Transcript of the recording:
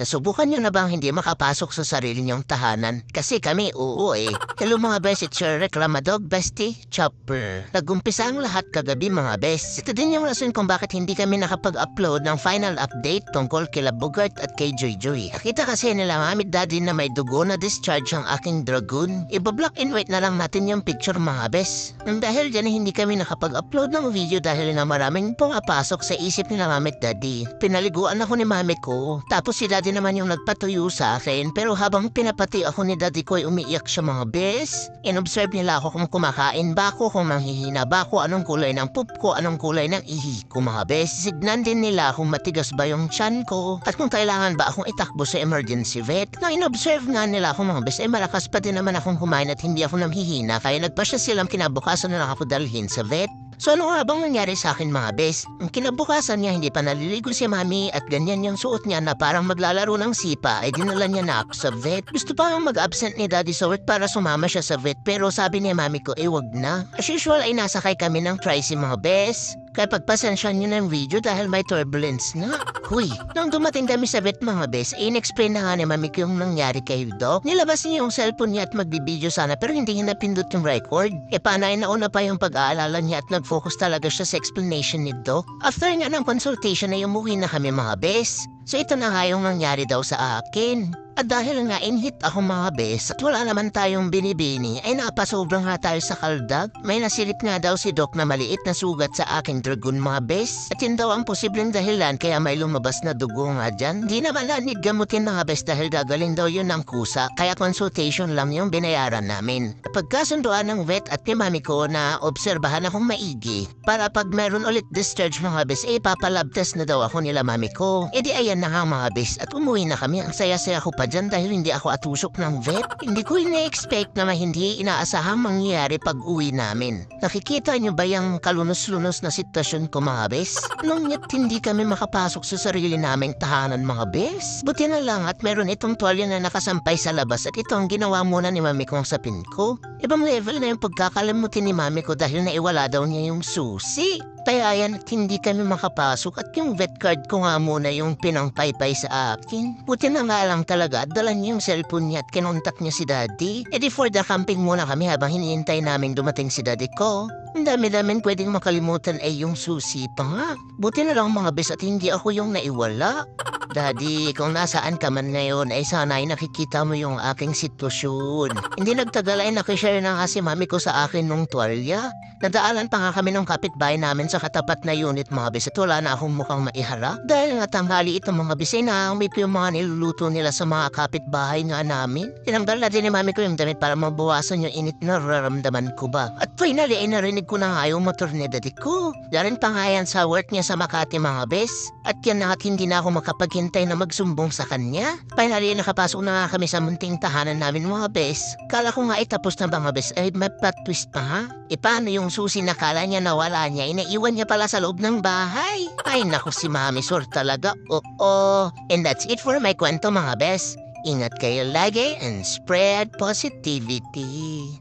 Nasubukan niyo na bang hindi makapasok sa sarili niyong tahanan? Kasi kami, oo eh. Hello mga bes, it's your Reklamadog Bestie Chopper. Nagumpisa ang lahat kagabi mga bes. Ito din yung rason kung bakit hindi kami nakapag-upload ng final update tungkol kila Bugart at kay Joy Joy. Nakita kasi nila mami daddy na may dugo na discharge ang aking dragoon. Iba-black and white na lang natin yung picture mga bes. Dahil dyan hindi kami nakapag-upload ng video dahil na maraming pumapasok sa isip nila mami daddy. Pinaliguan ako ni mami ko. Tapos si daddy naman yung nagpatuyo sa akin, pero habang pinapati ako ni daddy ko ay umiiyak siya mga bes. In-observe nila ako kung kumakain ba ako, kung manghihina ba ako, anong kulay ng poop ko, anong kulay ng ihi ko mga bes. Signan din nila kung matigas ba yung tiyan ko at kung kailangan ba akong itakbo sa emergency vet. Nang in-observe nga nila ako mga bes, ay malakas pa din naman akong kumain at hindi ako namhihina, kaya nagpasya silang kinabukasan na ako dalhin sa vet. So ano nga bang nangyari sa akin mga bes? Ang kinabukasan niya hindi pa naliligo si mami at ganyan yung suot niya na parang maglalaro ng sipa ay dinala niya na ako sa vet. Gusto pa nga mag-absent ni daddy sa vet para sumama siya sa vet pero sabi ni mami ko wag na. As usual ay nasakay kami ng tricy mga bes. Kaya pagpasensya niyo ng video dahil may turbulence na. Huy, nang dumating kami sa vet mga bes, in-explain na nga ni mami ko yung nangyari kay Doc. Nilabas niya yung cellphone niya at magbibideo sana pero hindi niya napindot yung record. Paano ay nauna pa yung pag-aalala niya at nag-focus talaga siya sa explanation ni Doc. After nga ng consultation ay umuwi na kami mga bes. So ito na nga yung nangyari daw sa akin. At dahil nga in-hit ako mga bes at wala naman tayong binibini ay napasobra nga tayo sa kaldag. May nasilip nga daw si Doc na maliit na sugat sa aking dragoon mga bes. At yun daw ang posibleng dahilan kaya may lumabas na dugo nga dyan. Di naman lanid gamutin mga bes dahil gagaling daw yun ng kusa. Kaya consultation lang yung binayaran namin. Pagkasunduan ng vet at ni mami ko na obserbahan akong maigi. Para pag meron ulit discharge mga bes papalab test na daw ako nila mami ko. Di ayan na nga mga bes at umuwi na kami. Ang saya-saya ko pa dyan dahil hindi ako atusok ng vet. Hindi ko ina-expect na hindi inaasahang mangyayari pag uwi namin. Nakikita niyo ba yung kalunos-lunos na sitwasyon ko mga bes? Ngunit hindi kami makapasok sa sarili naming tahanan mga bes. Buti na lang at meron itong tuwalya na nakasampay sa labas at ito ang ginawa muna ni mami kong sapin ko. Ibang level na yung pagkakalimutin ni mami ko dahil naiwala daw niya yung susi. Kaya yan at hindi kami makapasok at yung vet card ko nga muna yung pinangpaypay sa akin. Buti na nga lang talaga at dala niya yung cellphone niya at kinontak niya si daddy. For the camping muna kami habang hinihintay namin dumating si daddy ko. Ang dami-damin pwedeng makalimutan ay yung susi pa nga. Buti na lang mga bes at hindi ako yung naiwala. Daddy, kung nasaan ka man ngayon ay sana ay nakikita mo yung aking sitwasyon. Hindi nagtagal ay nakishare na nga si mami ko sa akin nung tuwalya. Nadaalan pa nga kami ng kapitbahay namin sa katapat na unit mga bes at wala na akong mukhang maiharap. Dahil nga tanghali itong mga bes ay naamit ko yung mga niluluto nila sa mga kapitbahay nga namin. Tinanggal na din ni mami ko yung damit para mabawasan yung init na nararamdaman ko ba. At finally ay narinig ko na nga yung motor ni daddy ko. Darin pa nga yan sa work niya sa Makati mga bes. At yan na at hindi na ako makapaghintay na magsumbong sa kanya. Finally nakapasok na nga kami sa munting tahanan namin mga bes. Kala ko nga tapos na mga bes ay may plot twist pa ha. Paano yung susi na kala niya nawala niya inaiwan niya pala sa loob ng bahay. Ay naku si mami sure talaga. Oo. And that's it for my kwento mga bes. Ingat kayo lagi and spread positivity.